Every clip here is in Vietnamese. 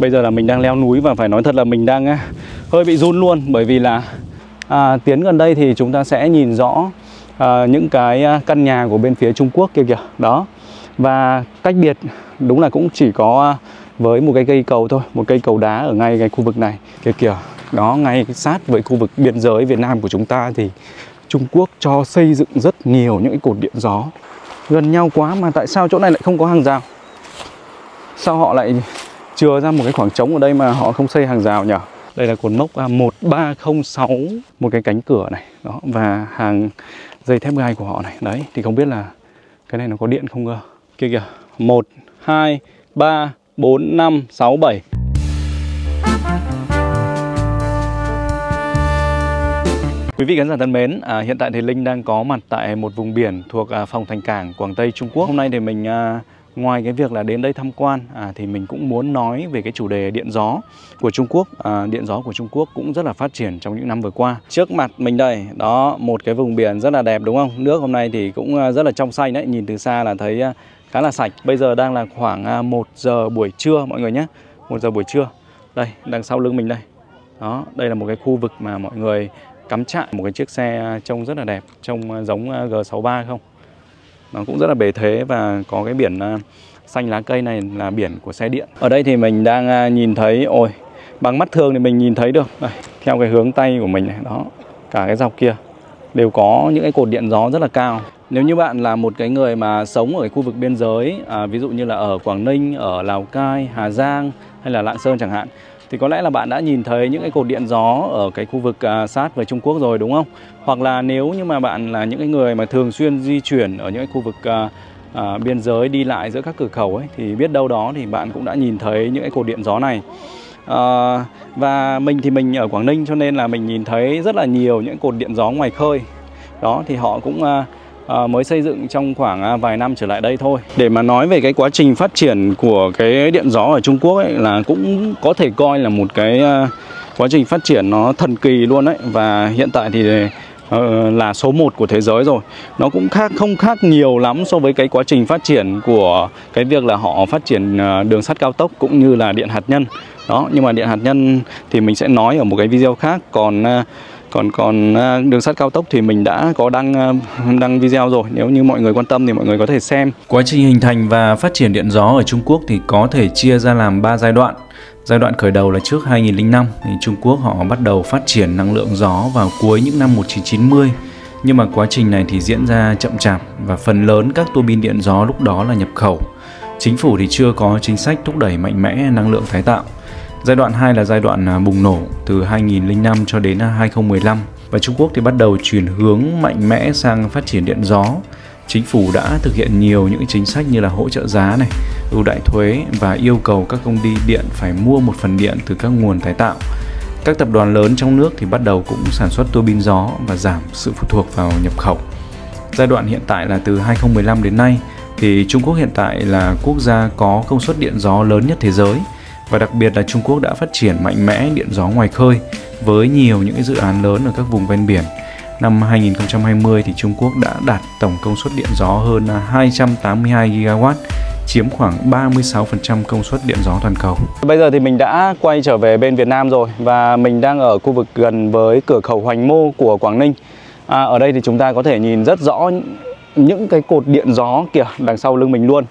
Bây giờ là mình đang leo núi và phải nói thật là mình đang hơi bị run luôn. Bởi vì là tiến gần đây thì chúng ta sẽ nhìn rõ những cái căn nhà của bên phía Trung Quốc kia kìa. Đó. Và cách biệt đúng là cũng chỉ có với một cái cây cầu thôi, một cây cầu đá ở ngay cái khu vực này kia kìa. Đó, ngay sát với khu vực biên giới Việt Nam của chúng ta thì Trung Quốc cho xây dựng rất nhiều những cái cột điện gió. Gần nhau quá mà tại sao chỗ này lại không có hàng rào? Sao họ lại chừa ra một cái khoảng trống ở đây mà họ không xây hàng rào nhỉ? Đây là cột mốc 1306, một cái cánh cửa này. Đó, và hàng dây thép gai của họ này. Đấy, thì không biết là cái này nó có điện không cơ? Kia kìa, 1, 2, 3, 4, 5, 6, 7. Quý vị khán giả thân mến, hiện tại thì Linh đang có mặt tại một vùng biển thuộc Phòng Thành Cảng, Quảng Tây, Trung Quốc. Hôm nay thì mình ngoài cái việc là đến đây tham quan thì mình cũng muốn nói về cái chủ đề điện gió của Trung Quốc. Điện gió của Trung Quốc cũng rất là phát triển trong những năm vừa qua. Trước mặt mình đây, đó, một cái vùng biển rất là đẹp đúng không? Nước hôm nay thì cũng rất là trong xanh đấy, nhìn từ xa là thấy khá là sạch. Bây giờ đang là khoảng 1 giờ buổi trưa mọi người nhé. 1 giờ buổi trưa. Đây, đằng sau lưng mình đây. Đó, đây là một cái khu vực mà mọi người cắm trại một cái chiếc xe trông rất là đẹp, trông giống G63 không? Nó cũng rất là bề thế và có cái biển xanh lá cây này là biển của xe điện. Ở đây thì mình đang nhìn thấy, ôi, bằng mắt thường thì mình nhìn thấy được. Đây, theo cái hướng tay của mình này, đó, cả cái dọc kia đều có những cái cột điện gió rất là cao. Nếu như bạn là một cái người mà sống ở cái khu vực biên giới, ví dụ như là ở Quảng Ninh, ở Lào Cai, Hà Giang hay là Lạng Sơn chẳng hạn, thì có lẽ là bạn đã nhìn thấy những cái cột điện gió ở cái khu vực sát với Trung Quốc rồi đúng không? Hoặc là nếu như mà bạn là những cái người mà thường xuyên di chuyển ở những cái khu vực biên giới đi lại giữa các cửa khẩu ấy, thì biết đâu đó thì bạn cũng đã nhìn thấy những cái cột điện gió này. Và mình thì mình ở Quảng Ninh cho nên là mình nhìn thấy rất là nhiều những cột điện gió ngoài khơi. Đó thì họ cũng mới xây dựng trong khoảng vài năm trở lại đây thôi. Để mà nói về cái quá trình phát triển của cái điện gió ở Trung Quốc ấy, là cũng có thể coi là một cái quá trình phát triển nó thần kỳ luôn đấy. Và hiện tại thì là số 1 của thế giới rồi. Nó cũng không khác nhiều lắm so với cái quá trình phát triển của cái việc là họ phát triển đường sắt cao tốc cũng như là điện hạt nhân. Đó, nhưng mà điện hạt nhân thì mình sẽ nói ở một cái video khác. Còn đường sắt cao tốc thì mình đã có đăng video rồi. Nếu như mọi người quan tâm thì mọi người có thể xem. Quá trình hình thành và phát triển điện gió ở Trung Quốc thì có thể chia ra làm 3 giai đoạn. Giai đoạn khởi đầu là trước 2005 thì Trung Quốc họ bắt đầu phát triển năng lượng gió vào cuối những năm 1990. Nhưng mà quá trình này thì diễn ra chậm chạp và phần lớn các tua bin điện gió lúc đó là nhập khẩu. Chính phủ thì chưa có chính sách thúc đẩy mạnh mẽ năng lượng tái tạo. Giai đoạn 2 là giai đoạn bùng nổ từ 2005 cho đến 2015 và Trung Quốc thì bắt đầu chuyển hướng mạnh mẽ sang phát triển điện gió. Chính phủ đã thực hiện nhiều những chính sách như là hỗ trợ giá này, ưu đãi thuế và yêu cầu các công ty điện phải mua một phần điện từ các nguồn tái tạo. Các tập đoàn lớn trong nước thì bắt đầu cũng sản xuất tua bin gió và giảm sự phụ thuộc vào nhập khẩu. Giai đoạn hiện tại là từ 2015 đến nay thì Trung Quốc hiện tại là quốc gia có công suất điện gió lớn nhất thế giới. Và đặc biệt là Trung Quốc đã phát triển mạnh mẽ điện gió ngoài khơi với nhiều những cái dự án lớn ở các vùng ven biển. Năm 2020 thì Trung Quốc đã đạt tổng công suất điện gió hơn 282 GW, chiếm khoảng 36% công suất điện gió toàn cầu. Bây giờ thì mình đã quay trở về bên Việt Nam rồi và mình đang ở khu vực gần với cửa khẩu Hoành Mô của Quảng Ninh. Ở đây thì chúng ta có thể nhìn rất rõ những cái cột điện gió kìa đằng sau lưng mình luôn.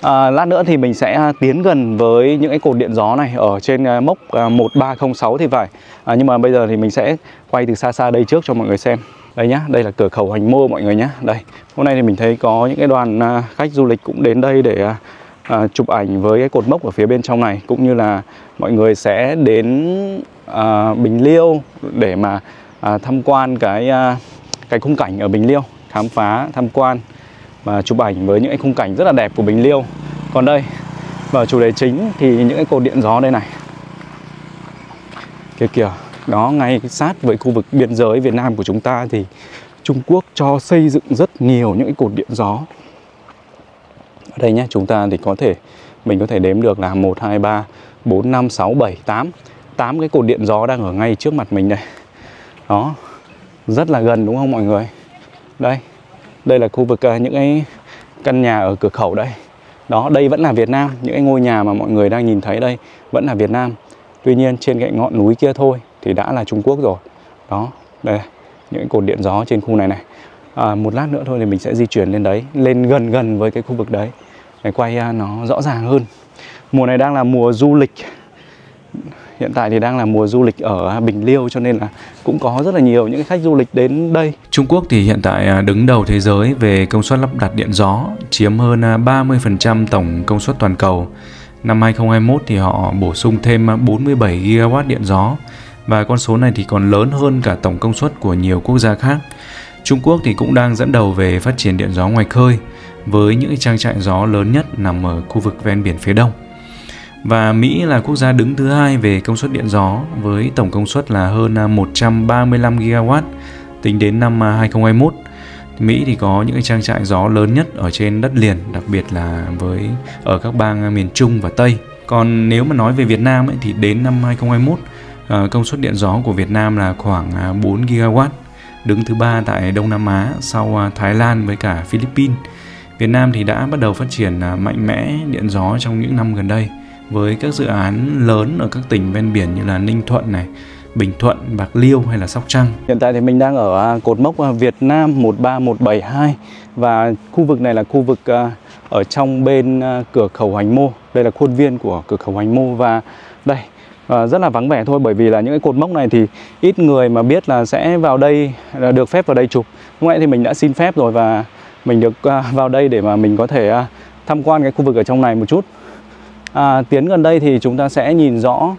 Lát nữa thì mình sẽ tiến gần với những cái cột điện gió này ở trên mốc 1306 thì phải. Nhưng mà bây giờ thì mình sẽ quay từ xa xa đây trước cho mọi người xem. Đây nhá, đây là cửa khẩu Hoành Mô mọi người nhé. Đây, hôm nay thì mình thấy có những cái đoàn khách du lịch cũng đến đây để chụp ảnh với cái cột mốc ở phía bên trong này. Cũng như là mọi người sẽ đến Bình Liêu để mà tham quan cái khung cảnh ở Bình Liêu, khám phá, tham quan và chụp ảnh với những cái khung cảnh rất là đẹp của Bình Liêu. Còn đây, vào chủ đề chính thì những cái cột điện gió đây này. Kìa kìa, đó, ngay sát với khu vực biên giới Việt Nam của chúng ta thì Trung Quốc cho xây dựng rất nhiều những cái cột điện gió. Ở đây nhé, chúng ta thì mình có thể đếm được là 1, 2, 3, 4, 5, 6, 7, 8 cái cột điện gió đang ở ngay trước mặt mình đây. Đó, rất là gần đúng không mọi người? Đây là khu vực những cái căn nhà ở cửa khẩu đây. Đó, đây vẫn là Việt Nam, những cái ngôi nhà mà mọi người đang nhìn thấy đây vẫn là Việt Nam. Tuy nhiên trên cái ngọn núi kia thôi thì đã là Trung Quốc rồi. Đó, đây những cái cột điện gió trên khu này này. Một lát nữa thôi thì mình sẽ di chuyển lên đấy, lên gần với cái khu vực đấy để quay nó rõ ràng hơn. Mùa này đang là mùa du lịch. Hiện tại thì đang là mùa du lịch ở Bình Liêu, cho nên là cũng có rất là nhiều những khách du lịch đến đây. Trung Quốc thì hiện tại đứng đầu thế giới về công suất lắp đặt điện gió, chiếm hơn 30% tổng công suất toàn cầu. Năm 2021 thì họ bổ sung thêm 47 GW điện gió, và con số này thì còn lớn hơn cả tổng công suất của nhiều quốc gia khác. Trung Quốc thì cũng đang dẫn đầu về phát triển điện gió ngoài khơi, với những trang trại gió lớn nhất nằm ở khu vực ven biển phía đông. Và Mỹ là quốc gia đứng thứ hai về công suất điện gió, với tổng công suất là hơn 135 GW tính đến năm 2021. Mỹ thì có những trang trại gió lớn nhất ở trên đất liền, đặc biệt là ở các bang miền Trung và Tây. Còn nếu mà nói về Việt Nam thì đến năm 2021, công suất điện gió của Việt Nam là khoảng 4 GW, đứng thứ ba tại Đông Nam Á sau Thái Lan với cả Philippines. Việt Nam thì đã bắt đầu phát triển mạnh mẽ điện gió trong những năm gần đây, với các dự án lớn ở các tỉnh ven biển như là Ninh Thuận này, Bình Thuận, Bạc Liêu hay là Sóc Trăng. Hiện tại thì mình đang ở cột mốc Việt Nam 13172, và khu vực này là khu vực ở trong bên cửa khẩu Hoành Mô. Đây là khuôn viên của cửa khẩu Hoành Mô, và đây rất là vắng vẻ thôi, bởi vì là những cái cột mốc này thì ít người mà biết là sẽ vào đây, được phép vào đây chụp. Lúc nãy thì mình đã xin phép rồi và mình được vào đây để mà mình có thể tham quan cái khu vực ở trong này một chút. Tiến gần đây thì chúng ta sẽ nhìn rõ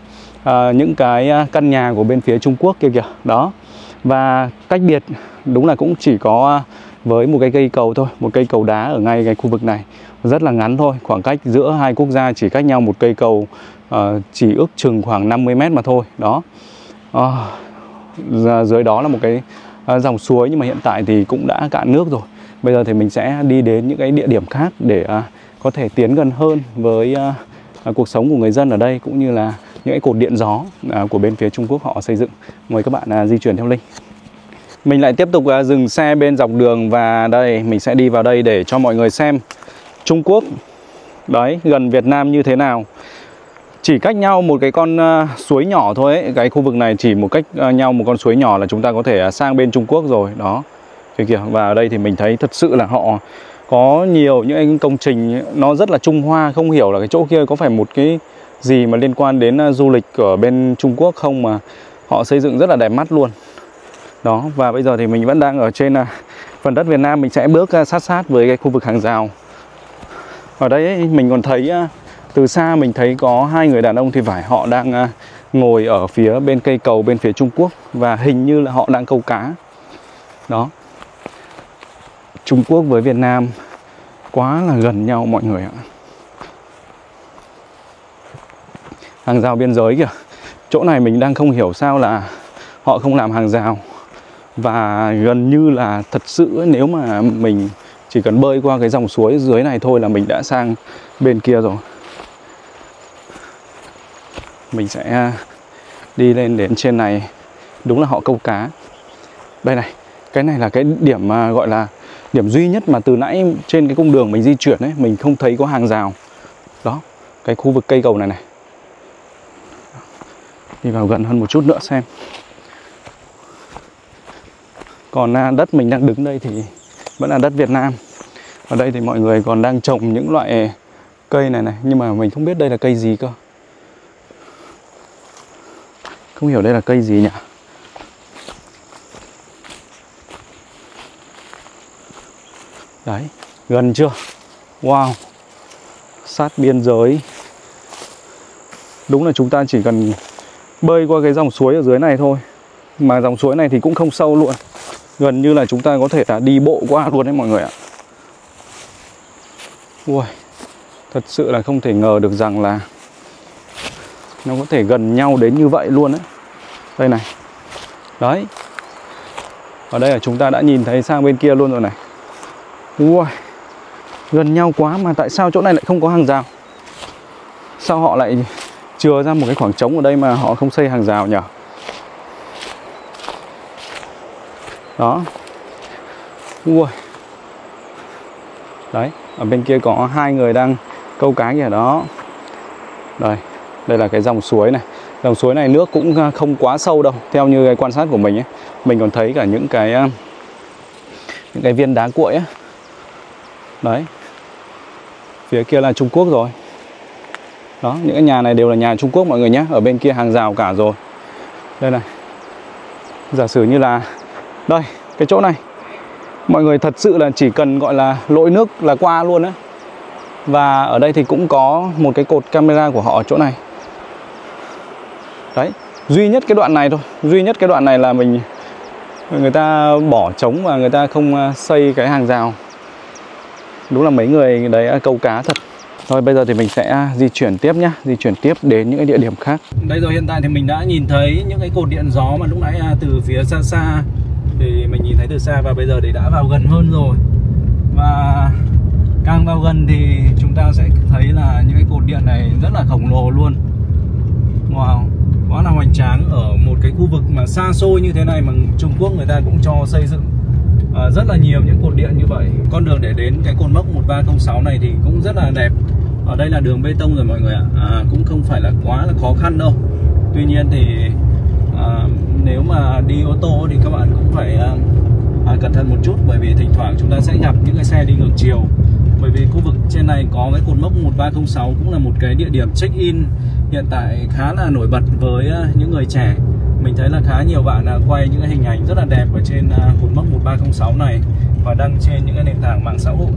những cái căn nhà của bên phía Trung Quốc kia kìa. Đó. Và cách biệt đúng là cũng chỉ có với một cái cây cầu thôi, một cây cầu đá ở ngay cái khu vực này. Rất là ngắn thôi, khoảng cách giữa hai quốc gia chỉ cách nhau một cây cầu, chỉ ước chừng khoảng 50 mét mà thôi. Đó. Dưới đó là một cái dòng suối, nhưng mà hiện tại thì cũng đã cạn nước rồi. Bây giờ thì mình sẽ đi đến những cái địa điểm khác để có thể tiến gần hơn với cuộc sống của người dân ở đây, cũng như là những cái cột điện gió của bên phía Trung Quốc họ xây dựng. Mời các bạn di chuyển theo Linh. Mình lại tiếp tục dừng xe bên dọc đường, và đây mình sẽ đi vào đây để cho mọi người xem Trung Quốc đấy gần Việt Nam như thế nào. Chỉ cách nhau một cái con suối nhỏ thôi ấy. Cái khu vực này chỉ một cách nhau một con suối nhỏ là chúng ta có thể sang bên Trung Quốc rồi. Đó kìa. Và ở đây thì mình thấy thật sự là họ có nhiều những cái công trình nó rất là Trung Hoa. Không hiểu là cái chỗ kia có phải một cái gì mà liên quan đến du lịch ở bên Trung Quốc không, mà họ xây dựng rất là đẹp mắt luôn. Đó, và bây giờ thì mình vẫn đang ở trên phần đất Việt Nam. Mình sẽ bước sát với cái khu vực hàng rào. Ở đây ấy, mình còn thấy từ xa mình thấy có hai người đàn ông thì phải, họ đang ngồi ở phía bên cây cầu bên phía Trung Quốc, và hình như là họ đang câu cá. Đó. Trung Quốc với Việt Nam quá là gần nhau mọi người ạ. Hàng rào biên giới kìa. Chỗ này mình đang không hiểu sao là họ không làm hàng rào. Và gần như là thật sự nếu mà mình chỉ cần bơi qua cái dòng suối dưới này thôi là mình đã sang bên kia rồi. Mình sẽ đi lên đến trên này. Đúng là họ câu cá. Đây này, cái này là cái điểm gọi là điểm duy nhất mà từ nãy trên cái cung đường mình di chuyển ấy, mình không thấy có hàng rào. Đó, cái khu vực cây cầu này này. Đi vào gần hơn một chút nữa xem. Còn đất mình đang đứng đây thì vẫn là đất Việt Nam. Ở đây thì mọi người còn đang trồng những loại cây này này, nhưng mà mình không biết đây là cây gì cơ. Không hiểu đây là cây gì nhỉ. Đấy, gần chưa? Wow. Sát biên giới. Đúng là chúng ta chỉ cần bơi qua cái dòng suối ở dưới này thôi. Mà dòng suối này thì cũng không sâu luôn. Gần như là chúng ta có thể là đi bộ qua luôn đấy mọi người ạ. Ui, thật sự là không thể ngờ được rằng là nó có thể gần nhau đến như vậy luôn đấy. Đây này. Đấy. Ở đây là chúng ta đã nhìn thấy sang bên kia luôn rồi này. Ui, gần nhau quá mà tại sao chỗ này lại không có hàng rào? Sao họ lại chừa ra một cái khoảng trống ở đây mà họ không xây hàng rào nhỉ? Đó. Ui. Đấy, ở bên kia có hai người đang câu cá kìa đó. Đây là cái dòng suối này. Dòng suối này nước cũng không quá sâu đâu. Theo như cái quan sát của mình ấy, mình còn thấy cả những cái viên đá cuội ấy. Đấy. Phía kia là Trung Quốc rồi. Đó, những cái nhà này đều là nhà Trung Quốc mọi người nhé. Ở bên kia hàng rào cả rồi. Đây này. Giả sử như là đây, cái chỗ này mọi người thật sự là chỉ cần gọi là lội nước là qua luôn á. Và ở đây thì cũng có một cái cột camera của họ ở chỗ này. Đấy, duy nhất cái đoạn này thôi. Duy nhất cái đoạn này là người ta bỏ trống và người ta không xây cái hàng rào. Đúng là mấy người đấy câu cá thật. Thôi bây giờ thì mình sẽ di chuyển tiếp nhá. Di chuyển tiếp đến những cái địa điểm khác. Đây rồi, hiện tại thì mình đã nhìn thấy những cái cột điện gió mà lúc nãy từ phía xa xa thì mình nhìn thấy từ xa, và bây giờ thì đã vào gần hơn rồi. Và càng vào gần thì chúng ta sẽ thấy là những cái cột điện này rất là khổng lồ luôn. Wow, quá là hoành tráng. Ở một cái khu vực mà xa xôi như thế này mà Trung Quốc người ta cũng cho xây dựng rất là nhiều những cột điện như vậy. Con đường để đến cái cột mốc 1306 này thì cũng rất là đẹp. Ở đây là đường bê tông rồi mọi người ạ. Cũng không phải là quá là khó khăn đâu. Tuy nhiên thì nếu mà đi ô tô thì các bạn cũng phải cẩn thận một chút, bởi vì thỉnh thoảng chúng ta sẽ gặp những cái xe đi ngược chiều. Bởi vì khu vực trên này có cái cột mốc 1306 cũng là một cái địa điểm check-in hiện tại khá là nổi bật với những người trẻ. Mình thấy là khá nhiều bạn quay những cái hình ảnh rất là đẹp ở trên cột mốc 1306 này và đăng trên những cái nền tảng mạng xã hội.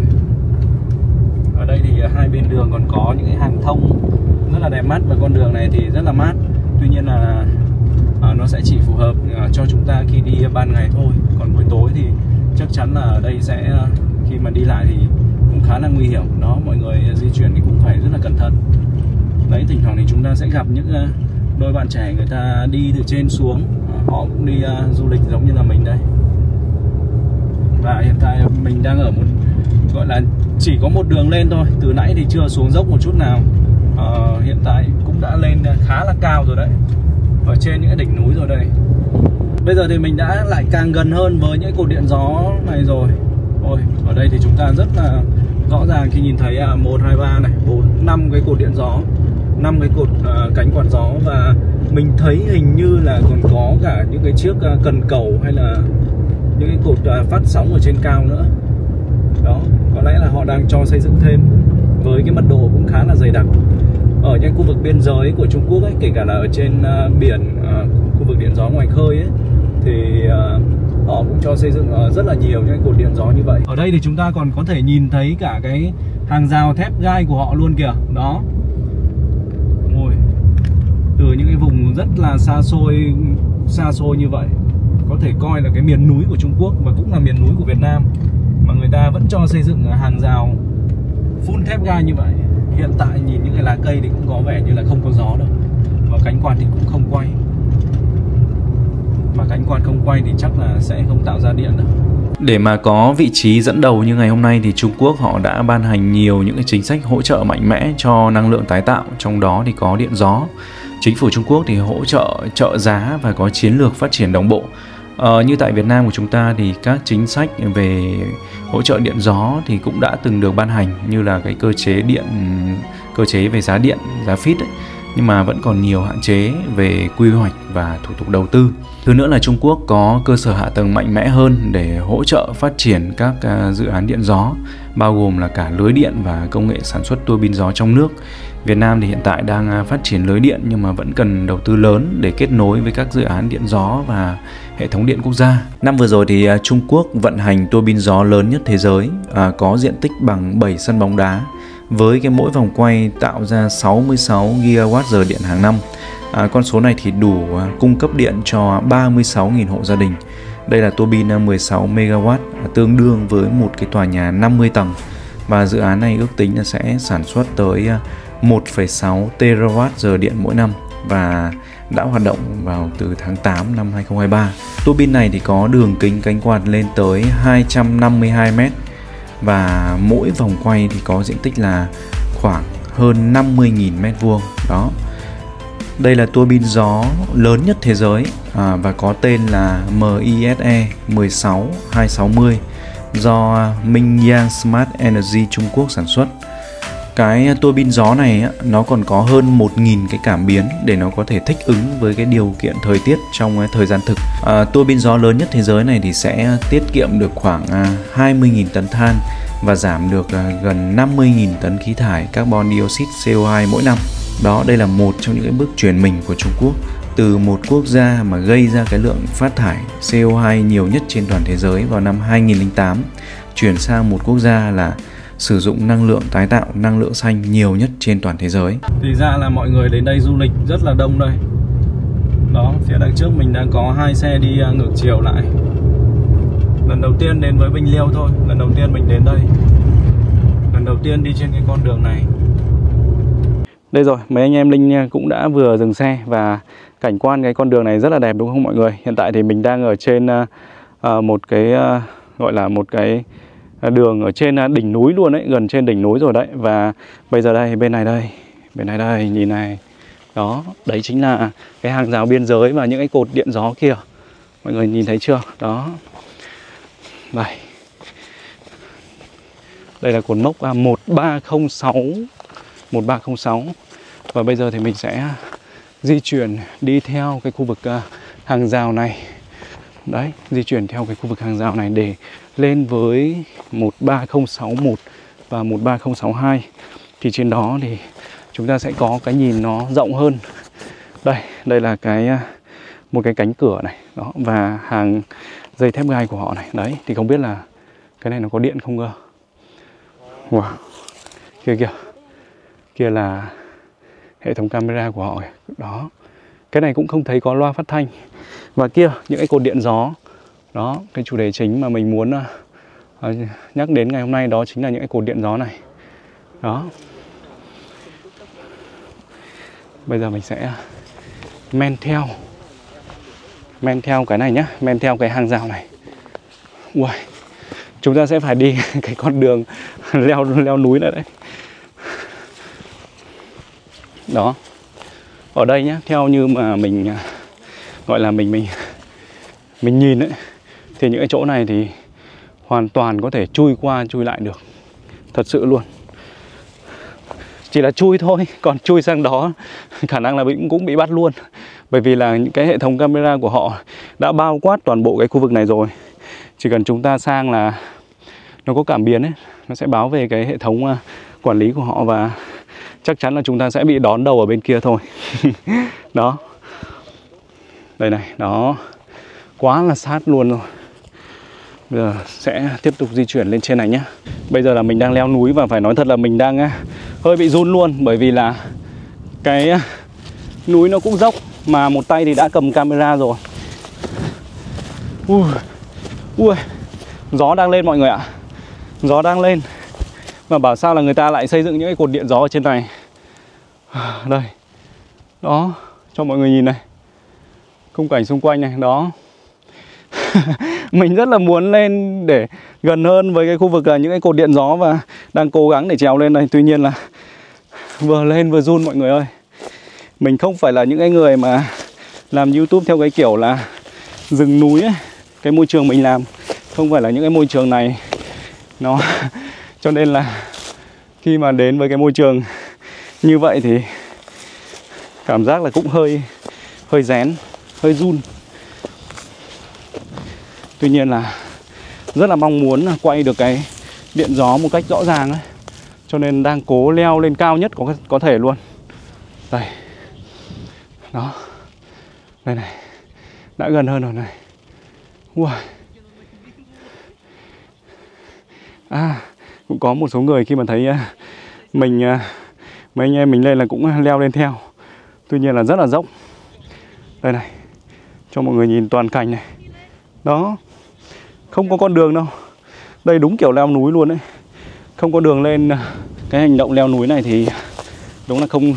Ở đây thì hai bên đường còn có những cái hàng thông rất là đẹp mắt, và con đường này thì rất là mát. Tuy nhiên là nó sẽ chỉ phù hợp cho chúng ta khi đi ban ngày thôi. Còn buổi tối thì chắc chắn là ở đây sẽ khi mà đi lại thì cũng khá là nguy hiểm. Đó, mọi người di chuyển thì cũng phải rất là cẩn thận. Đấy, thỉnh thoảng thì chúng ta sẽ gặp những đôi bạn trẻ người ta đi từ trên xuống. Họ cũng đi du lịch giống như là mình đây. Và hiện tại mình đang ở một gọi là chỉ có một đường lên thôi. Từ nãy thì chưa xuống dốc một chút nào. Hiện tại cũng đã lên khá là cao rồi đấy. Ở trên những cái đỉnh núi rồi đây. Bây giờ thì mình đã lại càng gần hơn với những cột điện gió này rồi. Ôi, ở đây thì chúng ta rất là rõ ràng khi nhìn thấy 1, 2, 3 này, 4, 5 cái cột điện gió, 5 cái cột cánh quạt gió. Và mình thấy hình như là còn có cả những cái chiếc cần cầu hay là những cái cột phát sóng ở trên cao nữa. Đó, có lẽ là họ đang cho xây dựng thêm với cái mật độ cũng khá là dày đặc. Ở những khu vực biên giới của Trung Quốc ấy, kể cả là ở trên biển, khu vực điện gió ngoài khơi ấy, thì họ cũng cho xây dựng rất là nhiều những cột điện gió như vậy. Ở đây thì chúng ta còn có thể nhìn thấy cả cái hàng rào thép gai của họ luôn kìa. Đó. Ôi, từ những cái vùng rất là xa xôi như vậy, có thể coi là cái miền núi của Trung Quốc và cũng là miền núi của Việt Nam, mà người ta vẫn cho xây dựng hàng rào full thép gai như vậy. Hiện tại nhìn những cái lá cây thì cũng có vẻ như là không có gió đâu, và cánh quạt thì cũng không quay. Mà cánh quạt không quay thì chắc là sẽ không tạo ra điện đâu. Để mà có vị trí dẫn đầu như ngày hôm nay thì Trung Quốc họ đã ban hành nhiều những cái chính sách hỗ trợ mạnh mẽ cho năng lượng tái tạo, trong đó thì có điện gió. Chính phủ Trung Quốc thì hỗ trợ giá và có chiến lược phát triển đồng bộ. Như tại Việt Nam của chúng ta thì các chính sách về hỗ trợ điện gió thì cũng đã từng được ban hành, như là cái cơ chế về giá điện, giá FIT ấy. Nhưng mà vẫn còn nhiều hạn chế về quy hoạch và thủ tục đầu tư. Thứ nữa là Trung Quốc có cơ sở hạ tầng mạnh mẽ hơn để hỗ trợ phát triển các dự án điện gió, bao gồm là cả lưới điện và công nghệ sản xuất tua bin gió trong nước. Việt Nam thì hiện tại đang phát triển lưới điện nhưng mà vẫn cần đầu tư lớn để kết nối với các dự án điện gió và hệ thống điện quốc gia. Năm vừa rồi thì Trung Quốc vận hành tua bin gió lớn nhất thế giới, có diện tích bằng 7 sân bóng đá, với cái mỗi vòng quay tạo ra 66 GWh điện hàng năm. Con số này thì đủ cung cấp điện cho 36.000 hộ gia đình. Đây là tua bin 16 MW, tương đương với một cái tòa nhà 50 tầng. Và dự án này ước tính là sẽ sản xuất tới 1,6 TWh điện mỗi năm và đã hoạt động vào từ tháng 8 năm 2023. Tua bin này thì có đường kính cánh quạt lên tới 252 m và mỗi vòng quay thì có diện tích là khoảng hơn 50.000 m². Đó. Đây là tua bin gió lớn nhất thế giới và có tên là MISE 16260 do Mingyang Smart Energy Trung Quốc sản xuất. Cái tua bin gió này nó còn có hơn 1.000 cái cảm biến để nó có thể thích ứng với cái điều kiện thời tiết trong thời gian thực. Tua bin gió lớn nhất thế giới này thì sẽ tiết kiệm được khoảng 20.000 tấn than và giảm được gần 50.000 tấn khí thải carbon dioxide CO2 mỗi năm. Đó, đây là một trong những cái bước chuyển mình của Trung Quốc từ một quốc gia mà gây ra cái lượng phát thải CO2 nhiều nhất trên toàn thế giới vào năm 2008 chuyển sang một quốc gia là sử dụng năng lượng tái tạo, năng lượng xanh nhiều nhất trên toàn thế giới. Thì ra là mọi người đến đây du lịch rất là đông đây. Đó, phía đằng trước mình đang có 2 xe đi ngược chiều lại. Lần đầu tiên đến với Bình Liêu thôi, lần đầu tiên mình đến đây. Lần đầu tiên đi trên cái con đường này. Đây rồi, mấy anh em Linh cũng đã vừa dừng xe và cảnh quan cái con đường này rất là đẹp đúng không mọi người? Hiện tại thì mình đang ở trên một cái gọi là một cái đường ở trên đỉnh núi luôn đấy, gần trên đỉnh núi rồi đấy. Và bây giờ đây, bên này đây, nhìn này. Đó, đấy chính là cái hàng rào biên giới và những cái cột điện gió kia. Mọi người nhìn thấy chưa? Đó. Đây. Đây là cột mốc 1306. Và bây giờ thì mình sẽ di chuyển đi theo cái khu vực hàng rào này. Đấy, di chuyển theo cái khu vực hàng rào này để lên với 13061 và 13062. Thì trên đó thì chúng ta sẽ có cái nhìn nó rộng hơn. Đây là một cái cánh cửa này. Đó, và hàng dây thép gai của họ này. Đấy, thì không biết là cái này nó có điện không cơ. Wow. Kia là hệ thống camera của họ. Đó. Cái này cũng không thấy có loa phát thanh. Và kia, những cái cột điện gió. Đó, cái chủ đề chính mà mình muốn nhắc đến ngày hôm nay đó chính là những cái cột điện gió này. Đó. Bây giờ mình sẽ men theo cái này nhá, men theo cái hàng rào này. Ui, chúng ta sẽ phải đi cái con đường leo núi này đấy. Đó. Ở đây nhá, theo như mà mình gọi là mình nhìn đấy, thì những cái chỗ này thì hoàn toàn có thể chui qua chui lại được. Thật sự luôn. Chỉ là chui thôi, còn chui sang đó khả năng là cũng bị bắt luôn. Bởi vì là những cái hệ thống camera của họ đã bao quát toàn bộ cái khu vực này rồi. Chỉ cần chúng ta sang là nó có cảm biến ấy, nó sẽ báo về cái hệ thống quản lý của họ và chắc chắn là chúng ta sẽ bị đón đầu ở bên kia thôi. Đó. Đây này, đó. Quá là sát luôn rồi. Bây giờ sẽ tiếp tục di chuyển lên trên này nhé. Bây giờ là mình đang leo núi và phải nói thật là mình đang hơi bị run luôn. Bởi vì là cái núi nó cũng dốc mà một tay thì đã cầm camera rồi. Ui, gió đang lên mọi người ạ. Gió đang lên. Mà bảo sao là người ta lại xây dựng những cái cột điện gió ở trên này. Đây. Đó, cho mọi người nhìn này. Khung cảnh xung quanh này, đó. Mình rất là muốn lên để gần hơn với cái khu vực là những cái cột điện gió và đang cố gắng để trèo lên đây. Tuy nhiên là vừa lên vừa run mọi người ơi. Mình không phải là những cái người mà làm YouTube theo cái kiểu là rừng núi ấy. Cái môi trường mình làm không phải là những cái môi trường này. Nó cho nên là khi mà đến với cái môi trường như vậy thì cảm giác là cũng hơi rén, hơi run. Tuy nhiên là rất là mong muốn quay được cái điện gió một cách rõ ràng ấy. Cho nên đang cố leo lên cao nhất có thể luôn. Đây. Đó. Đây này. Đã gần hơn rồi này. Wow. Cũng có một số người khi mà thấy mấy anh em mình lên là cũng leo lên theo. Tuy nhiên là rất là dốc. Đây này. Cho mọi người nhìn toàn cảnh này. Đó. Không có con đường đâu. Đây đúng kiểu leo núi luôn đấy. Không có đường lên. Cái hành động leo núi này thì đúng là không.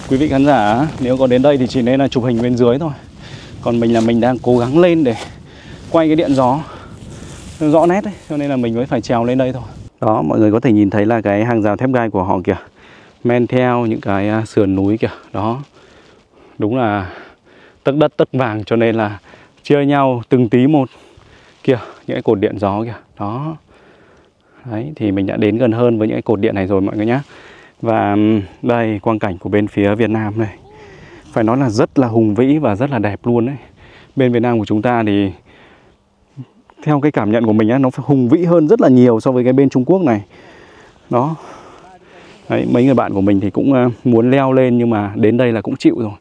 Quý vị khán giả nếu có đến đây thì chỉ nên là chụp hình bên dưới thôi. Còn mình đang cố gắng lên để quay cái điện gió rõ nét ấy, cho nên là mình mới phải trèo lên đây thôi. Đó, mọi người có thể nhìn thấy là cái hàng rào thép gai của họ kìa. Men theo những cái sườn núi kìa. Đó. Đúng là tấc đất tấc vàng, cho nên là chia nhau từng tí một. Kìa, những cái cột điện gió kìa. Đó. Đấy, thì mình đã đến gần hơn với những cái cột điện này rồi mọi người nhé. Và đây quang cảnh của bên phía Việt Nam này, phải nói là rất là hùng vĩ và rất là đẹp luôn đấy. Bên Việt Nam của chúng ta thì theo cái cảm nhận của mình á, nó phải hùng vĩ hơn rất là nhiều so với cái bên Trung Quốc này. Đó. Đấy, mấy người bạn của mình thì cũng muốn leo lên nhưng mà đến đây là cũng chịu rồi.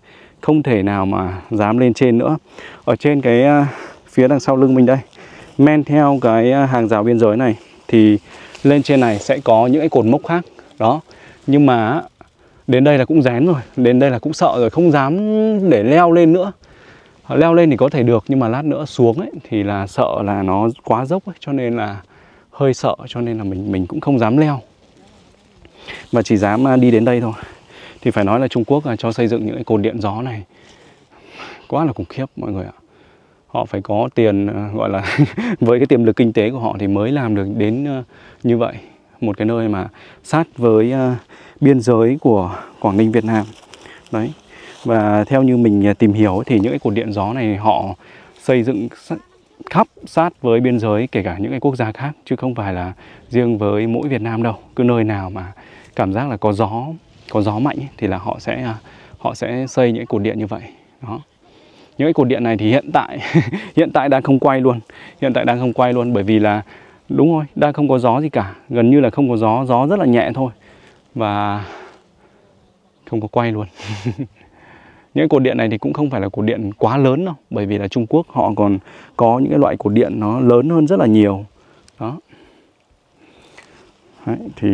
Không thể nào mà dám lên trên nữa. Ở trên cái phía đằng sau lưng mình đây, men theo cái hàng rào biên giới này thì lên trên này sẽ có những cái cột mốc khác. Đó. Nhưng mà đến đây là cũng rén rồi, đến đây là cũng sợ rồi, không dám để leo lên nữa. Leo lên thì có thể được nhưng mà lát nữa xuống ấy thì là sợ là nó quá dốc ấy, cho nên là hơi sợ, cho nên là mình cũng không dám leo. Và chỉ dám đi đến đây thôi. Thì phải nói là Trung Quốc cho xây dựng những cái cột điện gió này quá là khủng khiếp mọi người ạ. Họ phải có tiền gọi là với cái tiềm lực kinh tế của họ thì mới làm được đến như vậy. Một cái nơi mà sát với biên giới của Quảng Ninh Việt Nam. Đấy. Và theo như mình tìm hiểu thì những cái cột điện gió này họ xây dựng khắp sát với biên giới kể cả những cái quốc gia khác, chứ không phải là riêng với mỗi Việt Nam đâu. Cứ nơi nào mà cảm giác là có gió mạnh ấy, thì là họ sẽ xây những cái cột điện như vậy. Đó. Những cái cột điện này thì hiện tại đang không quay luôn. Hiện tại đang không quay luôn bởi vì là đúng rồi, đang không có gió gì cả, gần như là không có gió rất là nhẹ thôi. Và không có quay luôn. Những cột điện này thì cũng không phải là cột điện quá lớn đâu, bởi vì là Trung Quốc họ còn có những cái loại cột điện nó lớn hơn rất là nhiều. Đó. Đấy, thì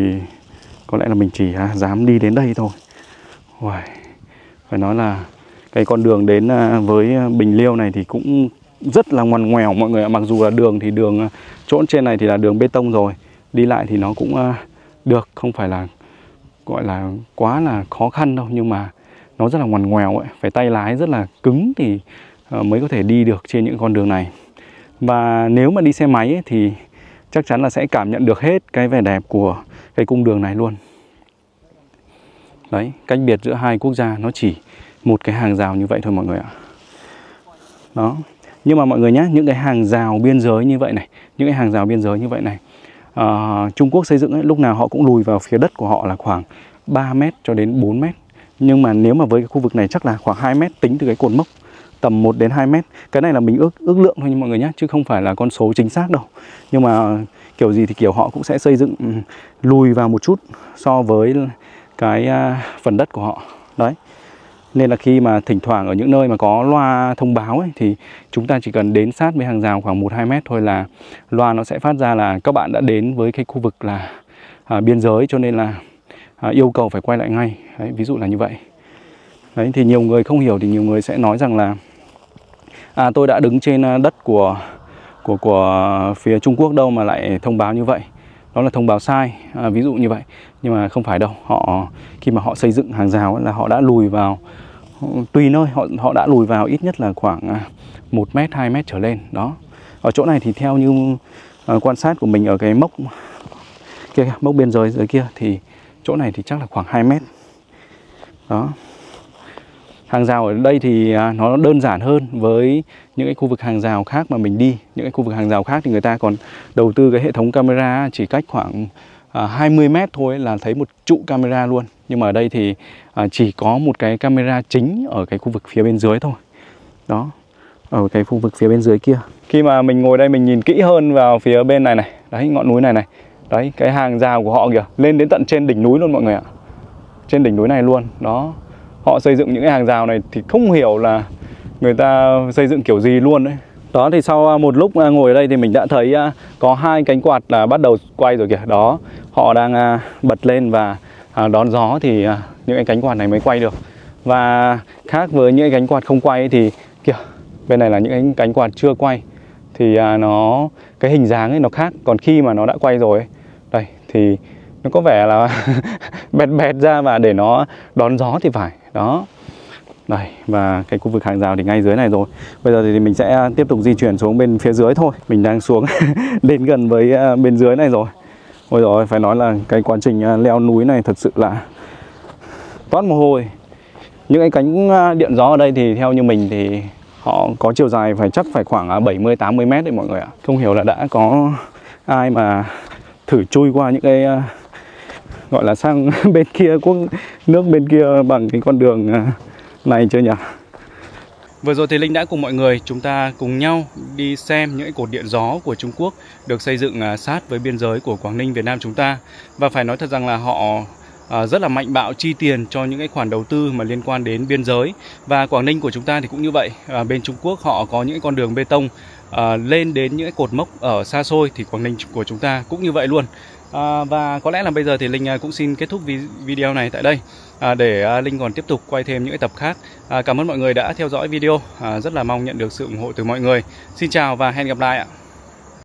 có lẽ là mình chỉ dám đi đến đây thôi. Uầy, phải nói là cái con đường đến với Bình Liêu này thì cũng rất là ngoằn ngoèo mọi người ạ. Mặc dù là đường thì đường chỗ trên này thì là đường bê tông rồi, đi lại thì nó cũng được, không phải là gọi là quá là khó khăn đâu, nhưng mà nó rất là ngoằn ngoèo ấy, phải tay lái rất là cứng thì mới có thể đi được trên những con đường này. Và nếu mà đi xe máy ấy, thì chắc chắn là sẽ cảm nhận được hết cái vẻ đẹp của cái cung đường này luôn. Đấy, cách biệt giữa hai quốc gia nó chỉ một cái hàng rào như vậy thôi mọi người ạ. Đó. Nhưng mà mọi người nhé, những cái hàng rào biên giới như vậy này, những cái hàng rào biên giới như vậy này, Trung Quốc xây dựng ấy, lúc nào họ cũng lùi vào phía đất của họ là khoảng 3 mét cho đến 4 mét. Nhưng mà nếu mà với cái khu vực này chắc là khoảng 2 mét tính từ cái cột mốc, tầm 1 đến 2 mét. Cái này là mình ước lượng thôi mọi người nhé, chứ không phải là con số chính xác đâu. Nhưng mà kiểu gì thì kiểu họ cũng sẽ xây dựng lùi vào một chút so với cái phần đất của họ. Đấy. Nên là khi mà thỉnh thoảng ở những nơi mà có loa thông báo ấy, thì chúng ta chỉ cần đến sát với hàng rào khoảng 1-2 mét thôi là loa nó sẽ phát ra là các bạn đã đến với cái khu vực là biên giới, cho nên là yêu cầu phải quay lại ngay. Đấy, ví dụ là như vậy. Đấy, thì nhiều người không hiểu thì nhiều người sẽ nói rằng là tôi đã đứng trên đất của phía Trung Quốc đâu mà lại thông báo như vậy. Đó là thông báo sai, ví dụ như vậy. Nhưng mà không phải đâu. Khi mà họ xây dựng hàng rào ấy, là họ đã lùi vào, tùy nơi họ đã lùi vào ít nhất là khoảng 1 mét, 2 mét trở lên. Đó. Ở chỗ này thì theo như quan sát của mình ở cái mốc kia, mốc biên giới dưới kia, thì chỗ này thì chắc là khoảng 2 mét. Đó. Hàng rào ở đây thì nó đơn giản hơn với những cái khu vực hàng rào khác mà mình đi. Những cái khu vực hàng rào khác thì người ta còn đầu tư cái hệ thống camera chỉ cách khoảng 20 mét thôi là thấy một trụ camera luôn. Nhưng mà ở đây thì chỉ có một cái camera chính ở cái khu vực phía bên dưới thôi. Đó, ở cái khu vực phía bên dưới kia. Khi mà mình ngồi đây mình nhìn kỹ hơn vào phía bên này này, đấy, ngọn núi này này. Đấy, cái hàng rào của họ kìa, lên đến tận trên đỉnh núi luôn mọi người ạ. Trên đỉnh núi này luôn, đó. Họ xây dựng những cái hàng rào này thì không hiểu là người ta xây dựng kiểu gì luôn đấy. Đó, thì sau một lúc ngồi ở đây thì mình đã thấy có 2 cánh quạt là bắt đầu quay rồi kìa. Đó, họ đang bật lên và đón gió thì những cái cánh quạt này mới quay được. Và khác với những cái cánh quạt không quay thì kìa, bên này là những cái cánh quạt chưa quay. Thì cái hình dáng ấy nó khác. Còn khi mà nó đã quay rồi ấy, đây thì nó có vẻ là bẹt bẹt ra và để nó đón gió thì phải. Đó. Đây, và cái khu vực hàng rào thì ngay dưới này rồi. Bây giờ thì mình sẽ tiếp tục di chuyển xuống bên phía dưới thôi. Mình đang xuống đến gần với bên dưới này rồi. Ôi rồi, phải nói là cái quá trình leo núi này thật sự là toát mồ hôi. Những cái cánh điện gió ở đây thì theo như mình thì họ có chiều dài chắc phải khoảng 70-80 mét đấy mọi người ạ. Không hiểu là đã có ai mà thử chui qua những cái gọi là sang bên kia, nước bên kia bằng cái con đường này chưa nhỉ? Vừa rồi thì Linh đã cùng mọi người chúng ta cùng nhau đi xem những cột điện gió của Trung Quốc được xây dựng sát với biên giới của Quảng Ninh Việt Nam chúng ta. Và phải nói thật rằng là họ rất là mạnh bạo chi tiền cho những cái khoản đầu tư mà liên quan đến biên giới. Và Quảng Ninh của chúng ta thì cũng như vậy. Bên Trung Quốc họ có những con đường bê tông lên đến những cái cột mốc ở xa xôi, thì Quảng Ninh của chúng ta cũng như vậy luôn. Và có lẽ là bây giờ thì Linh cũng xin kết thúc video này tại đây, để Linh còn tiếp tục quay thêm những cái tập khác. Cảm ơn mọi người đã theo dõi video, rất là mong nhận được sự ủng hộ từ mọi người. Xin chào và hẹn gặp lại ạ.